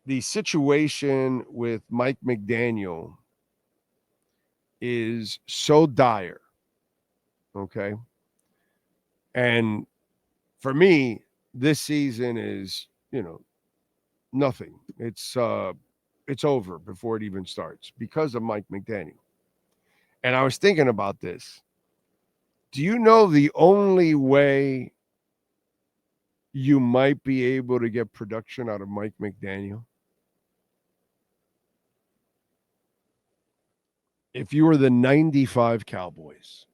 the situation with Mike McDaniel is so dire, okay? And for me, this season is, nothing. It's over before it even starts because of Mike McDaniel. And I was thinking about this. Do you know the only way you might be able to get production out of Mike McDaniel? If you were the 95 Cowboys.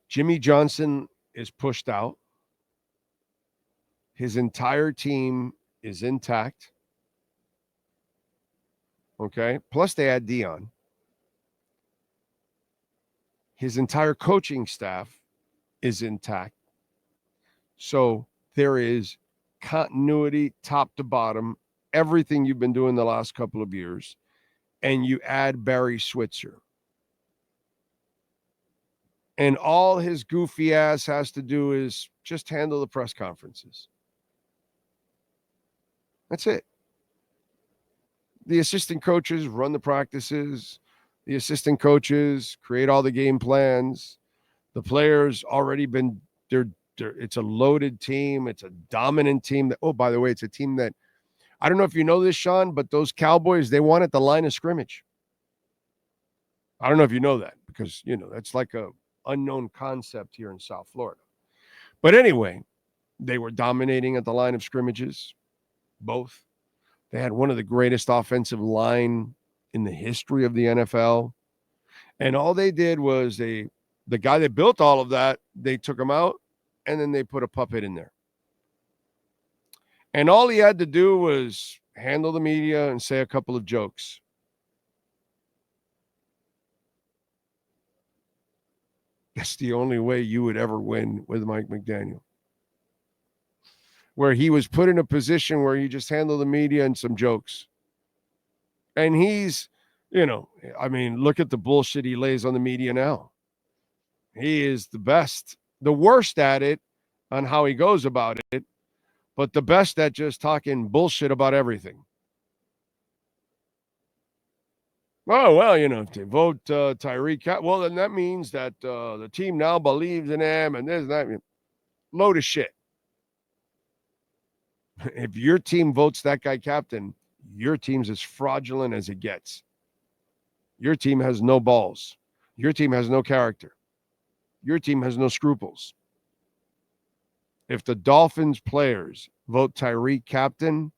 Jimmy Johnson is pushed out. His entire team is intact. Okay? Plus they had Dion. His entire coaching staff is intact. So there is continuity top to bottom, everything you've been doing the last couple of years, and you add Barry Switzer. And all his goofy ass has to do is just handle the press conferences. That's it. The assistant coaches run the practices. The assistant coaches create all the game plans. The players already been, it's a loaded team. It's a dominant team. Oh, by the way, it's a team that, I don't know if you know this, Sean, but those Cowboys, they won at the line of scrimmage. I don't know if you know that because, that's like a unknown concept here in South Florida. But anyway, they were dominating at the line of scrimmages, both. They had one of the greatest offensive line in the history of the NFL. And all they did was the guy that built all of that, they took him out and then they put a puppet in there. And all he had to do was handle the media and say a couple of jokes. That's the only way you would ever win with Mike McDaniel. Where he was put in a position where he just handled the media and some jokes. And he's, look at the bullshit he lays on the media now. He is the best, the worst at it on how he goes about it, but the best at just talking bullshit about everything. Oh, well, if they vote Tyreek, well, then that means that the team now believes in him and this and that. Load of shit. If your team votes that guy captain, your team's as fraudulent as it gets. Your team has no balls. Your team has no character. Your team has no scruples. If the Dolphins players vote Tyreek captain,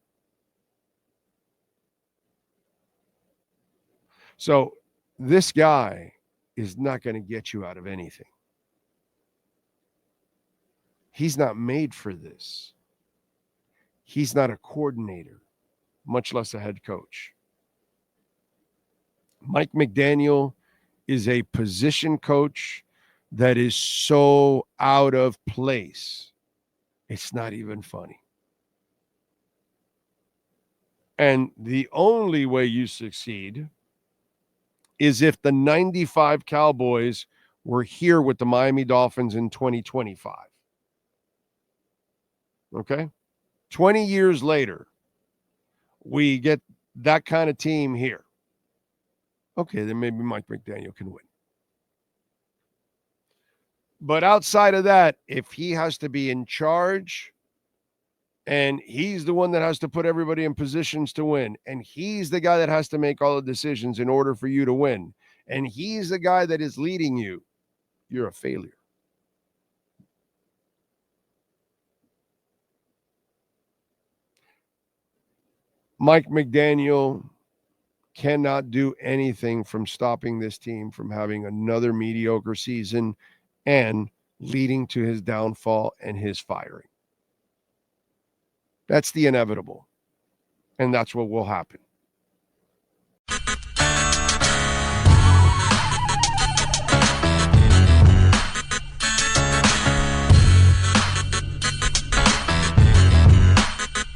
so this guy is not going to get you out of anything. He's not made for this. He's not a coordinator, much less a head coach. Mike McDaniel is a position coach that is so out of place. It's not even funny. And the only way you succeed is if the 95 Cowboys were here with the Miami Dolphins in 2025. Okay? 20 years later, we get that kind of team here. Okay, then maybe Mike McDaniel can win. But outside of that, if he has to be in charge and he's the one that has to put everybody in positions to win, and he's the guy that has to make all the decisions in order for you to win, and he's the guy that is leading you, you're a failure. Mike McDaniel cannot do anything from stopping this team from having another mediocre season and leading to his downfall and his firing. That's the inevitable. And that's what will happen.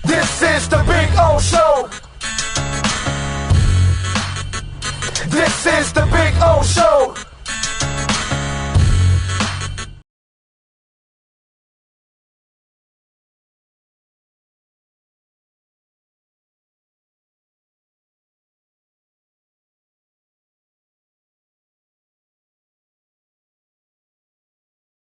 This is the Big O Show. This is the Big O Show.